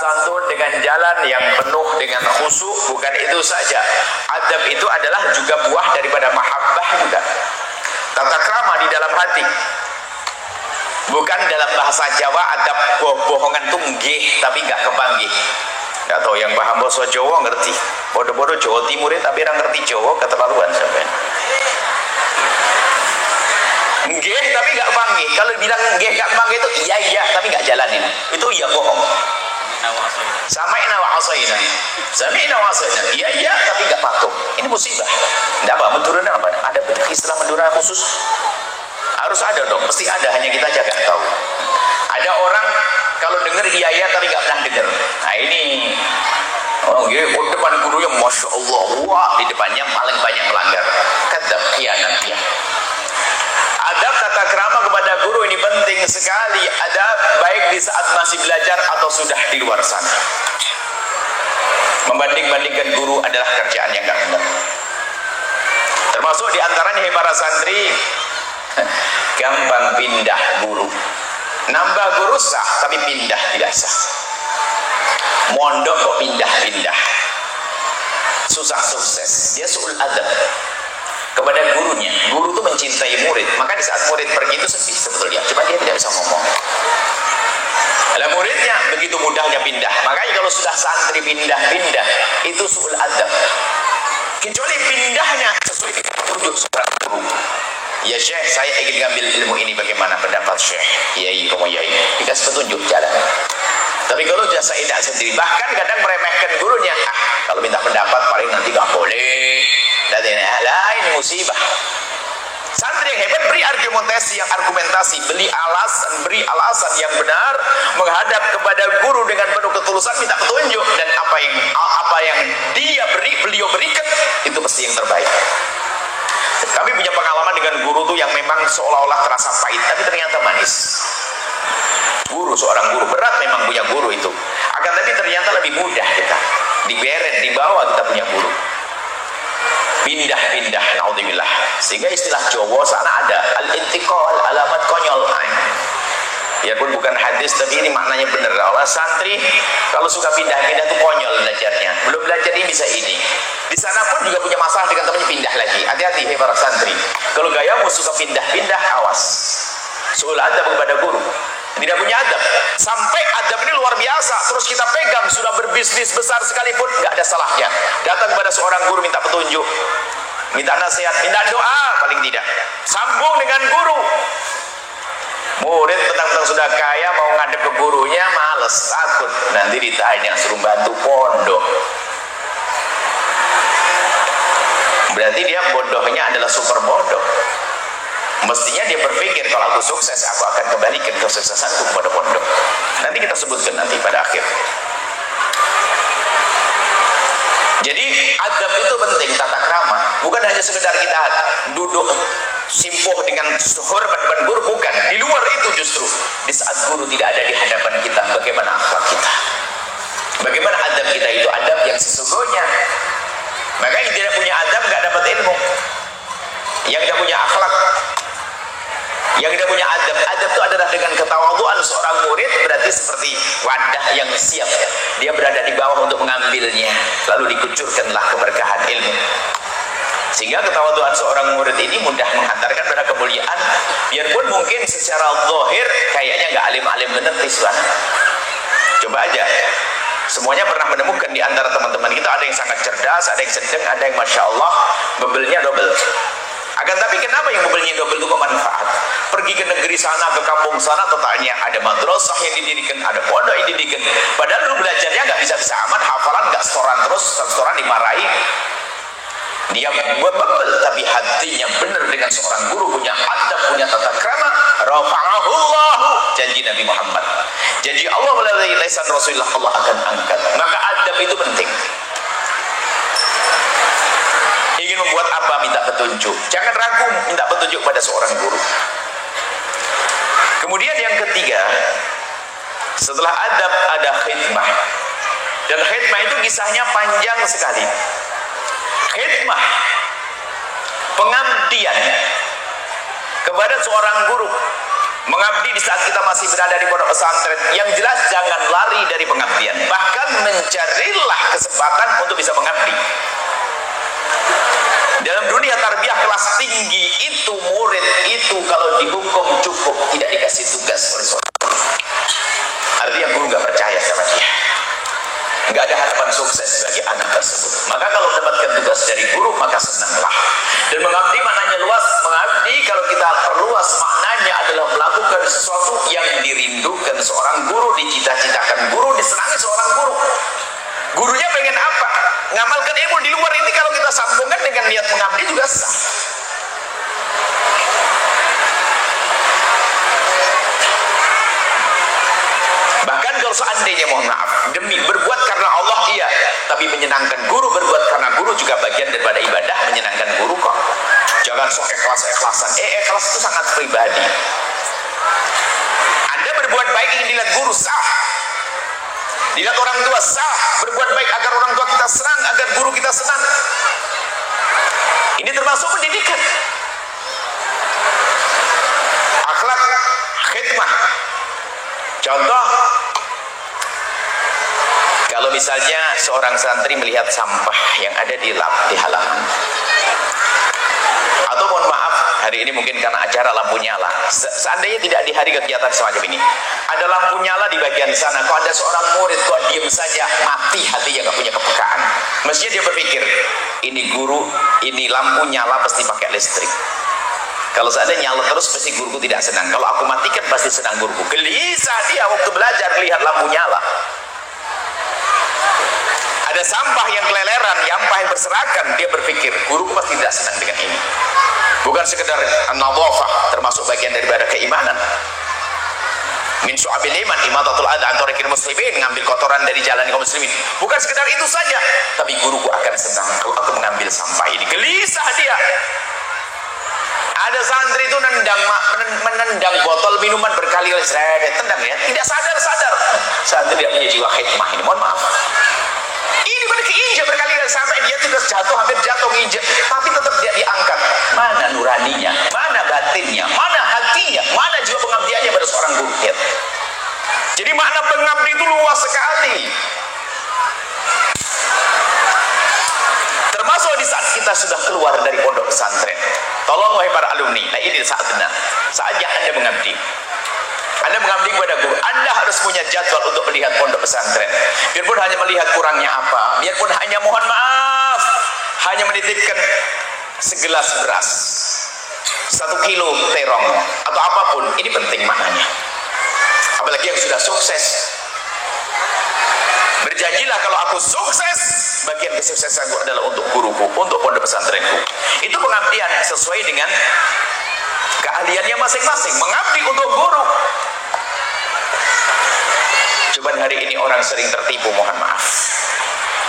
santun dengan jalan yang penuh dengan khusyuk. Bukan itu saja, adab itu adalah juga buah daripada mahabbah juga. Tata krama di dalam hati. Bukan dalam bahasa Jawa adab bohongan tuh nggih tapi gak kepanggih. Gak tahu yang paham bahasa Jawa ngerti. Bodoh-bodoh Jawa Timur tapi orang ngerti Jawa keterlaluan sampai. Nggih tapi gak panggih. Kalau bilang nggih gak panggih itu iya tapi gak jalanin. Itu iya bohong. Sami'na wa asaina. Sami'na wa asaina. Iya tapi gak patuh. Ini musibah. Enggak apa mendurana apa? Ada istilah mendurana khusus? Harus ada dong. Mesti ada, hanya kita aja gak tahu. Ada orang kalau dengar iya tapi gak pernah dengar. Nah ini depan gurunya Masya Allah, wah, di depannya paling banyak melanggar. Kadzab, khianat dia. Adab tata krama kepada guru ini penting sekali. Adab baik di saat masih belajar atau sudah di luar sana. Membanding-bandingkan guru adalah kerjaan yang gak benar. Termasuk diantaranya para santri gampang pindah guru. Nambah guru sah tapi pindah tidak sah. Mondok kok pindah-pindah, susah sukses. Dia su'ul adab kepada gurunya. Guru itu mencintai murid, maka di saat murid pergi itu sedih sebetulnya, cuma dia tidak bisa ngomong. Kalau muridnya begitu mudahnya pindah. Makanya kalau sudah santri pindah-pindah itu su'ul adab. Kecuali pindahnya sesuai dengan petunjuk seorang guru. Ya Syekh, saya ingin ngambil ilmu ini, bagaimana pendapat Syekh? Yai, kamu yai, dikasih petunjuk jalan. Tapi kalau jasa tidak sendiri, bahkan kadang meremehkan gurunya. Kalau minta pendapat paling nanti gak boleh. Dan ini musibah. Santri yang hebat beri argumentasi, beri alasan yang benar, menghadap kepada guru dengan penuh ketulusan, minta petunjuk, dan apa yang beliau berikan itu pasti yang terbaik. Kami punya pengalaman dengan guru tuh yang memang seolah-olah terasa pahit, tapi ternyata manis. Seorang guru berat memang punya guru itu, akan tapi ternyata lebih mudah kita diberet, dibawa kita punya guru. Pindah-pindah, naudzubillah. Sehingga istilah Jawa sana ada al-intiqal, alamat konyol. Ya pun bukan hadis, tapi ini maknanya benar. Allah santri kalau suka pindah-pindah itu konyol belajarnya. Belum belajar ini bisa ini. Di sana pun juga punya masalah dengan temannya pindah lagi. Hati-hati para santri. Kalau gayamu suka pindah-pindah, awas. Su'ul adab kepada guru. Tidak punya adab. Sampai adab ini luar biasa, terus kita pegang, sudah berbisnis besar sekalipun nggak ada salahnya. Datang kepada seorang guru minta petunjuk, minta nasihat, minta doa, paling tidak. Sambung dengan guru. Murid tentang sudah kaya mau ngadep ke gurunya males, takut nanti ditanya suruh bantu pondok. Berarti dia bodohnya adalah super bodoh. Mestinya dia berpikir kalau aku sukses aku akan kembalikan kesuksesanku kepada pondok. Nanti kita sebutkan nanti pada akhir. Jadi adab itu penting, tata krama. Bukan hanya sekedar kita duduk simpuh dengan hormat depan guru, bukan. Di luar itu justru di saat guru tidak ada di hadapan kita, bagaimana akhlak kita, bagaimana adab kita itu adab yang sesungguhnya. Makanya yang tidak punya adab nggak dapat ilmu. Yang tidak punya akhlak, yang tidak punya adab itu adalah dengan ketawaduan seorang murid, berarti seperti wadah yang siap, dia berada di bawah untuk mengambilnya, lalu dikucurkanlah keberkahan ilmu. Sehingga ketawaduan seorang murid ini mudah menghantarkan pada kemuliaan, biarpun mungkin secara zahir kayaknya nggak alim-alim bener Islam. Coba aja, semuanya pernah menemukan di antara teman-teman kita ada yang sangat cerdas, ada yang sedang, ada yang masya Allah bebelnya double. Akan tapi kenapa yang bebelnya double itu bermanfaat? Pergi ke negeri sana, ke kampung sana, totalnya ada madrasah yang didirikan, ada pondok yang didirikan. Padahal lu belajarnya nggak bisa-bisa amat, hafalan nggak setoran terus, setoran dimarahi. Dia bebel, tapi hatinya benar dengan seorang guru, punya adab, punya tata krama. Rafa'ahullahu, janji Nabi Muhammad. Janji Allah melalui lisan Rasulullah, Allah akan angkat. Maka adab itu penting. Ingin membuat apa, minta petunjuk. Jangan ragu minta petunjuk pada seorang guru. Kemudian yang ketiga, setelah adab ada khidmah. Dan khidmah itu kisahnya panjang sekali. Khidmah, pengabdian kepada seorang guru Mengabdi di saat kita masih berada di pondok pesantren, yang jelas jangan lari dari pengabdian, bahkan mencarilah kesempatan untuk bisa mengabdi. Dalam dunia tarbiyah kelas tinggi itu, murid itu kalau dihukum cukup tidak dikasih tugas oleh seorang guru. Artinya guru nggak percaya sama dia, nggak ada harapan sukses bagi anak tersebut. Maka kalau mendapatkan tugas dari guru, maka senanglah. Dan mengabdi maknanya luas. Mengabdi kalau kita perluas maknanya adalah melakukan sesuatu yang dirindukan seorang guru, dicita-citakan guru, disenangi seorang guru. Gurunya pengen apa? Ngamalkan ilmu di luar ini, kalau kita sambungkan dengan niat mengabdi juga sah. Bahkan kalau seandainya, mohon maaf, demi berbuat karena Allah iya, tapi menyenangkan guru, berbuat karena guru juga bagian daripada ibadah, menyenangkan guru kok. Jangan sok ikhlas-ikhlasan. Ikhlas itu sangat pribadi. Anda berbuat baik ingin dilihat guru, sah. Dilihat orang tua, sah. Berbuat baik agar orang tua kita senang, agar guru kita senang. Ini termasuk pendidikan. Akhlak khidmah. Contoh, kalau misalnya seorang santri melihat sampah yang ada di halaman, atau mohon maaf, hari ini mungkin karena acara lampu nyala, seandainya tidak di hari kegiatan semacam ini, ada lampu nyala di bagian sana, kok ada seorang murid kok diem saja, mati hatinya, gak punya kepekaan. Mestinya dia berpikir, ini guru, ini lampu nyala pasti pakai listrik. Kalau seandainya nyala terus pasti guruku tidak senang. Kalau aku matikan pasti senang guruku. Gelisah dia waktu belajar lihat lampu nyala. Ada sampah yang keleleran, sampah yang berserakan, dia berpikir guruku pasti tidak senang dengan ini. Bukan sekedar an-nadhafah, termasuk bagian daripada keimanan. Min syu'abil iman imatatul adha an tariqil muslimin, ngambil kotoran dari jalan kaum muslimin. Bukan sekedar itu saja, tapi guruku akan senang kalau aku mengambil sampah ini. Gelisah dia. Ada santri itu menendang botol minuman berkali-kali, tendang ya, tidak sadar. Santri tidak punya jiwa hikmah ini, mohon maaf. Ini pada keinjak berkali-kali sampai dia tidak jatuh, hampir jatuh nginjek, tapi tetap dia diangkat. Mana nuraninya, mana batinnya, mana hatinya, mana jiwa pengabdiannya pada seorang guru. Ya. Jadi makna pengabdi itu luas sekali. Termasuk di saat kita sudah keluar dari pondok pesantren. Tolong wahai para alumni, nah ini saat benar, saatnya Anda mengabdi. Anda mengabdi kepada guru, Anda harus punya jadwal untuk melihat pondok pesantren. Biarpun hanya melihat kurangnya apa, biarpun hanya mohon maaf, hanya menitipkan segelas beras, 1 kilo terong, atau apapun, ini penting maknanya. Apalagi yang sudah sukses. Berjanjilah kalau aku sukses, bagian kesuksesanku adalah untuk guruku, untuk pondok pesantrenku. Itu pengabdian sesuai dengan keahliannya masing-masing. Mengabdi untuk guru. Cuman hari ini orang sering tertipu, mohon maaf.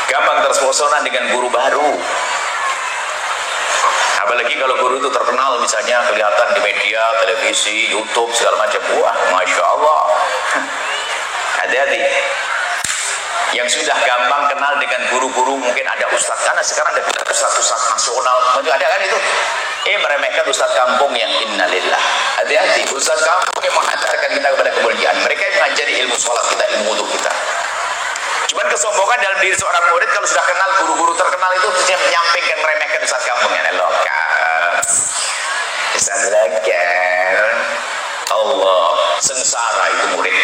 Gampang terpesona dengan guru baru. Apalagi kalau guru itu terkenal, misalnya kelihatan di media, televisi, YouTube, segala macam. Wah, Masya Allah. Hati-hati. Yang sudah gampang kenal dengan guru-guru, mungkin ada ustadz, karena sekarang ada ustadz nasional, ada kan itu, meremehkan ustadz kampung yang innalillah. Hati-hati, ustadz kampung yang mengajarkan kita kepada kemuliaan, mereka yang mengajari ilmu sholat kita, ilmu wudu kita. Cuman kesombongan dalam diri seorang murid, kalau sudah kenal guru-guru terkenal itu, terus menyampingkan, meremehkan ustadz kampung yang lokas, ustadz lagar, Allah, sengsara itu murid.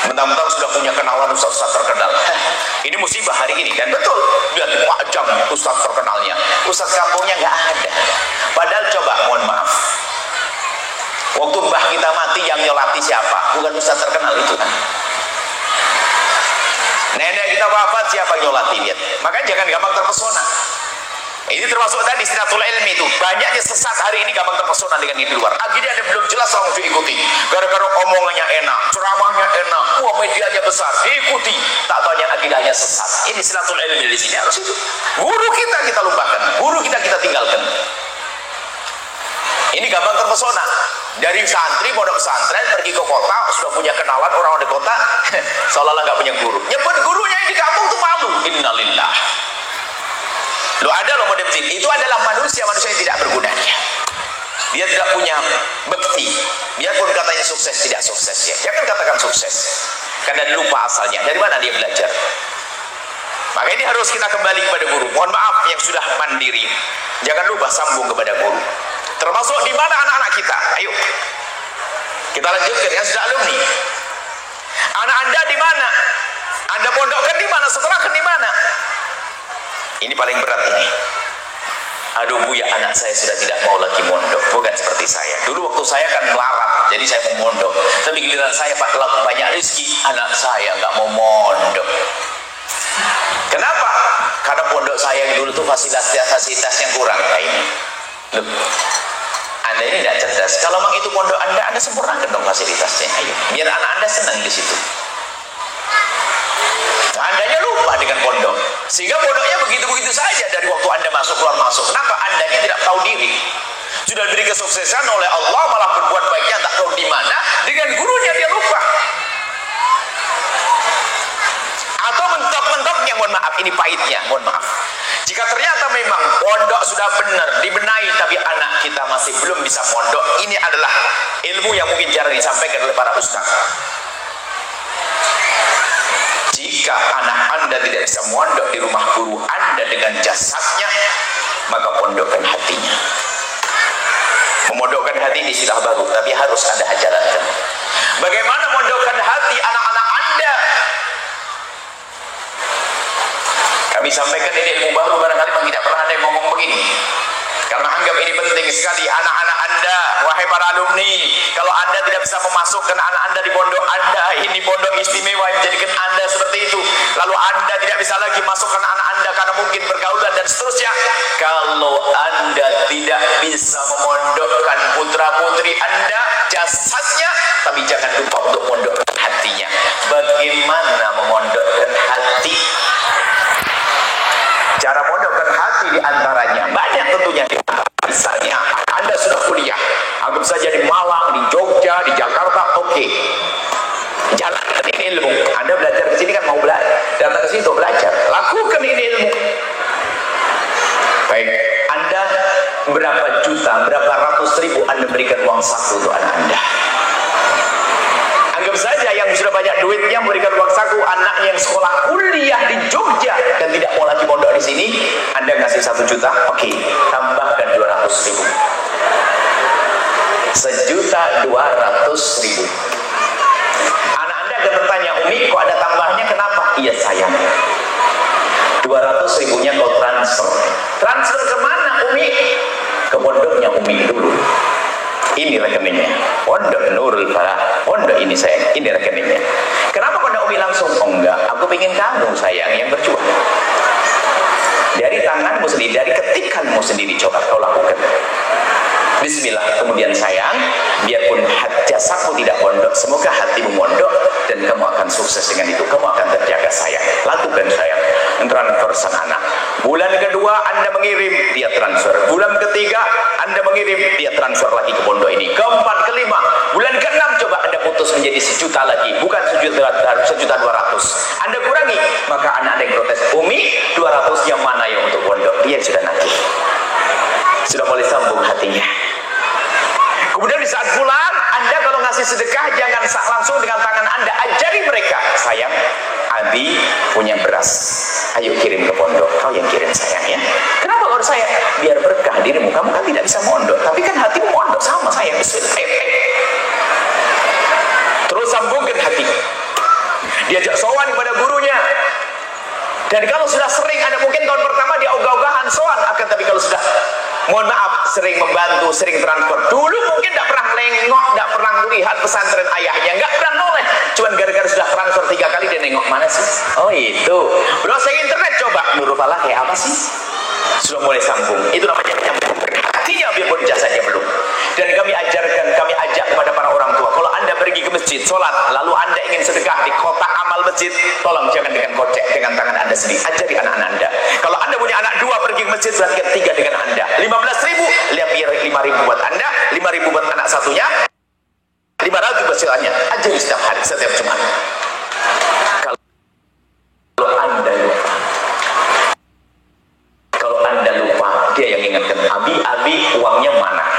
Mentang-mentang sudah punya kenalan ustaz-ustaz terkenal. Ini musibah hari ini kan, betul. Lihat wajah ustaz terkenalnya, ustaz kampungnya nggak ada. Padahal coba, mohon maaf, waktu mbah kita mati yang nyolati siapa? Bukan ustaz terkenal itu kan. Nenek kita wafat, siapa yang nyolati? Lihat. Makanya jangan gampang terpesona. Ini termasuk tadi istirahatul ilmi itu. Banyaknya sesat hari ini gampang terpesona dengan ini di luar. Akhirnya ada belum jelas langsung diikuti. Gara-gara omongannya enak, ceramahnya enak, medianya besar, diikuti. Tak taunya akidahnya sesat. Ini istirahatul ilmi di sini harus itu. Guru kita lupakan, guru kita tinggalkan. Ini gampang terpesona. Dari santri pondok pesantren pergi ke kota, sudah punya kenalan orang di kota, seolah-olah nggak punya guru. Nyebut gurunya yang di kampung tuh malu. Innalillah. Lo ada lo model begini, itu adalah manusia yang tidak bergunanya. dia tidak punya bekti, biarpun katanya sukses tidak sukses ya, jangan katakan sukses karena lupa asalnya, dari mana dia belajar. Maka ini harus kita kembali kepada guru. Mohon maaf yang sudah mandiri, jangan lupa sambung kepada guru. Termasuk di mana anak-anak kita. Ayo kita lanjutkan yang sudah alumni. Anak Anda di mana? Anda pondokkan di mana? Sekolahkan di mana? Ini paling berat ini. Aduh Bu ya, anak saya sudah tidak mau lagi mondok. Bukan seperti saya. Dulu waktu saya kan melarat, jadi saya mau mondok. Tapi giliran saya Pak terlalu banyak rezeki, anak saya nggak mau mondok. Kenapa? Karena pondok saya yang dulu tuh fasilitasnya kurang kayak ini. Loh, Anda ini tidak cerdas. Kalau memang itu pondok Anda sempurnakan dong fasilitasnya. Ayo, biar anak Anda senang di situ. Andanya lupa dengan pondok, sehingga pondoknya begitu-begitu saja dari waktu Anda masuk keluar masuk. Kenapa? Andanya tidak tahu diri. Sudah diberi kesuksesan oleh Allah, malah berbuat baiknya tak tahu di mana. Dengan gurunya dia lupa. Atau mentok-mentoknya, mohon maaf, ini pahitnya, mohon maaf. Jika ternyata memang pondok sudah benar dibenahi, tapi anak kita masih belum bisa pondok, ini adalah ilmu yang mungkin jarang disampaikan oleh para ustaz. Jika anak Anda tidak bisa mondok di rumah guru Anda dengan jasadnya, maka pondokkan hatinya. Memondokkan hati ini istilah baru, tapi harus Anda jalankan. Bagaimana mondokkan hati anak-anak Anda? Kami sampaikan ini ilmu baru, barangkali memang tidak pernah ada yang ngomong begini. Karena anggap ini penting sekali. Anak-anak Anda, wahai para alumni, kalau Anda tidak bisa memasukkan anak Anda di pondok Anda, ini pondok istimewa yang menjadikan Anda seperti itu, lalu Anda tidak bisa lagi masukkan anak Anda karena mungkin pergaulan dan seterusnya. Kalau Anda tidak bisa memondokkan putra-putri Anda jasadnya, tapi jangan lupa untuk memondokkan hatinya. Bagaimana memondokkan hati? Cara mondokkan hati diantaranya banyak tentunya. Misalnya Anda sudah kuliah, anggap saja di Malang, di Jogja, di Jakarta, oke. Jalankan ini ilmu. Anda belajar ke sini kan mau belajar, datang ke sini untuk belajar. Lakukan ini ilmu. Baik, Anda berapa juta, berapa ratus ribu Anda berikan uang saku untuk anak Anda. Anggap saja yang sudah banyak duitnya memberikan uang saku, anaknya yang sekolah kuliah di Jogja dan tidak mau lagi mondok di sini, Anda ngasih 1 juta, oke, tambahkan 200 ribu. 1.200.000. Anak Anda akan bertanya, Umi kok ada tambahnya, kenapa? Iya sayang, 200 ribunya kau transfer. Transfer kemana Umi? Ke pondoknya Umi dulu. Ini rekeningnya, pondok Nurul Falah, pondok ini sayang, ini rekeningnya. Kenapa pondok Umi langsung? Oh enggak, aku ingin kamu sayang yang berjuang. Dari tanganmu sendiri, dari ketikanmu sendiri, coba kau lakukan. Bismillah, kemudian sayang, biarpun jasadmu tidak pondok, semoga hatimu mondok dan kamu akan sukses dengan itu. Kamu akan terjaga sayang. Lakukan sayang, transfer sang anak. Bulan kedua Anda mengirim, dia transfer. Bulan ketiga Anda mengirim, dia transfer lagi ke pondok ini. Keempat, kelima, bulan keenam coba Anda putus menjadi 1 juta lagi, bukan 1.200.000. Anda kurangi, maka anak Anda yang protes, Umi 200 yang mana yang untuk pondok? Dia sudah nagih, sudah mulai sambung hatinya. Kemudian di saat pulang, Anda kalau ngasih sedekah jangan langsung dengan tangan Anda, ajari mereka, sayang, Abi punya beras, ayo kirim ke pondok, kau yang kirim sayang ya. Kenapa harus saya? Biar berkah dirimu, kamu kan tidak bisa mondok, tapi kan hatimu mondok sama sayang. Bismillah. Terus sambungkan hati, diajak sowan kepada gurunya. Dan kalau sudah sering, Anda mungkin tahun pertama dia ogah-ogahan sowan, akan tapi kalau sudah, mohon maaf, sering membantu, sering transfer. Dulu mungkin tidak pernah nengok, tidak pernah melihat pesantren ayahnya, nggak pernah noleh. Cuman gara-gara sudah transfer 3 kali dia nengok, mana sih? Oh itu, browsing internet coba, Nurul Falah kayak apa sih? Sudah mulai sambung. Itu namanya menyambungkan hatinya biarpun jasanya belum. Dan kami ajarkan, kami ajak kepada para orang tua, kalau Anda pergi ke masjid, sholat, lalu Anda ingin sedekah di kotak amal masjid, tolong jangan dengan kocek, dengan tangan Anda sendiri, ajari anak-anak Anda. Kalau Anda punya anak 2 pergi ke masjid, berarti 3 dengan Anda, 15.000, 5.000 buat Anda, 5.000 buat anak satunya, 500 bacaan, ajari setiap hari, setiap Jumat. Kalau Anda lupa, dia yang ingatkan, Abi uangnya mana?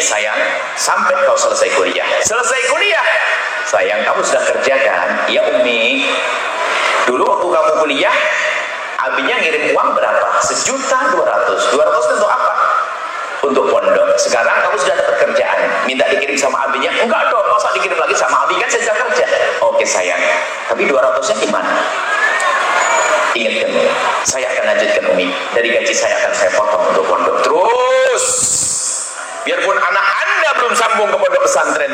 sayang, sampai kau selesai kuliah. Selesai kuliah, sayang, kamu sudah kerja kan? Ya Umi, dulu waktu kamu kuliah, abinya ngirim uang berapa? 1.200.000. 200 untuk apa? Untuk pondok. Sekarang kamu sudah dapat kerjaan, minta dikirim sama abinya? Enggak dong, masa dikirim lagi sama abi, kan saya sudah kerja. Oke sayang, tapi 200-nya gimana? Ingatkan, saya akan lanjutkan Umi, dari gaji saya akan saya potong untuk pondok. Terus biarpun anak Anda belum sambung ke pondok pesantren,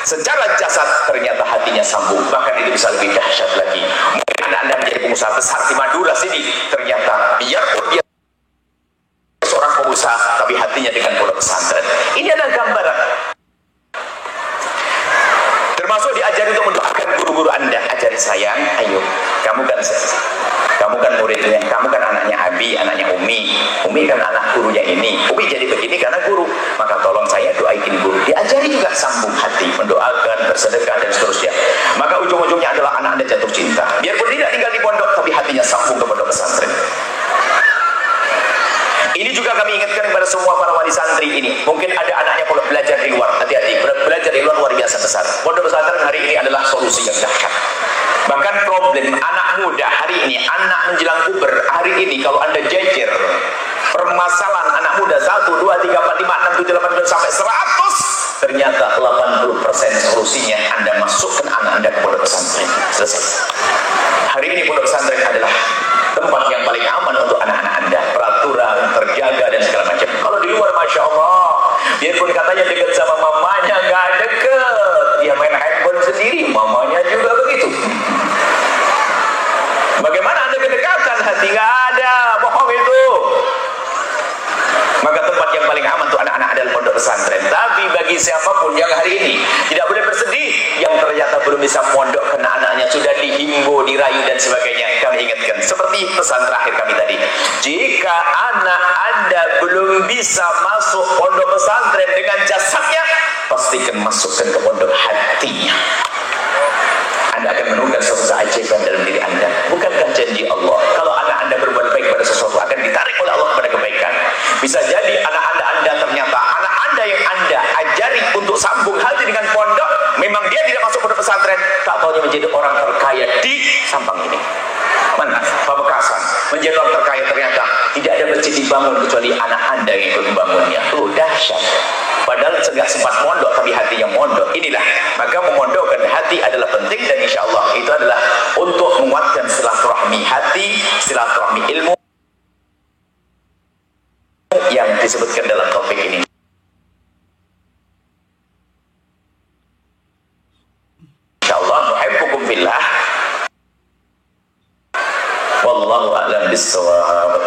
secara jasad ternyata hatinya sambung. Bahkan itu bisa lebih dahsyat lagi. Mungkin anak Anda menjadi pengusaha besar di Madura sini, ternyata biarpun dia seorang pengusaha, tapi hatinya dengan pondok pesantren. Ini adalah gambaran. Termasuk diajari untuk mendoakan guru-guru Anda. Ajari sayang, ayo, kamu kan muridnya, kamu kan anaknya Abi, anaknya Umi. Umi kan anak gurunya ini. Umi jadi begini karena guru, maka tolong saya doain guru. Diajari juga sambung hati, mendoakan, bersedekah dan seterusnya. Maka ujung-ujungnya adalah anak Anda jatuh cinta. Biarpun tidak tinggal di pondok, tapi hatinya sambung ke pondok pesantren. Ini juga kami ingatkan kepada semua para wali santri ini. Mungkin ada anaknya kalau belajar di luar, hati-hati, belajar di luar luar biasa besar. Pondok pesantren hari ini adalah solusi yang dahsyat. Bahkan problem anak muda hari ini, anak menjelang puber hari ini, kalau Anda jejer permasalahan anak muda 1, 2, 3, 4, 5, 6, 7, 8, 9 sampai 100, ternyata 80% solusinya Anda masukkan anak Anda ke pondok pesantren. Selesai. Hari ini pondok pesantren adalah tempat yang paling aman untuk anak-anak Anda, peraturan terjaga dan segala macam. Kalau di luar, masya Allah, biarpun katanya dekat sama mamanya, nggak deket, dia main handphone sendiri, mamanya juga begitu. Bagaimana Anda kedekatan? Hati nggak ada, bohong itu. Maka tempat yang paling aman untuk anak-anak adalah pondok pesantren. Tapi bagi siapapun yang hari ini tidak boleh bersedih, yang ternyata belum bisa mondok karena anaknya sudah dihimbau, dirayu dan sebagainya, kami ingatkan seperti pesan terakhir kami tadi, jika anak Anda belum bisa masuk pondok pesantren dengan jasadnya, pastikan masukkan ke pondok hatinya. Anda akan menemukan sesuatu keajaiban dalam diri Anda. Bukankah janji Allah, kalau anak Anda berbuat baik pada sesuatu, akan ditarik oleh Allah kepada kebaikan. Bisa jadi anak Anda ternyata, anak Anda yang Anda ajari untuk sambung hati dengan pondok, memang dia tidak masuk pondok pesantren, tak tahunya menjadi orang terkaya di Sampang ini. Mana? Pamekasan. Menjadi orang terkaya, ternyata tidak ada masjid dibangun kecuali anak Anda yang ikut membangunnya. Dahsyat. Padahal nggak sempat mondok, tapi hatinya mondok. Inilah, maka memondokkan hati adalah penting, dan insya Allah itu adalah untuk menguatkan silaturahmi hati, silaturahmi ilmu yang disebutkan dalam topik ini. Insya Allah, nuhibbukum billah. Wallahu a'lam bishawab.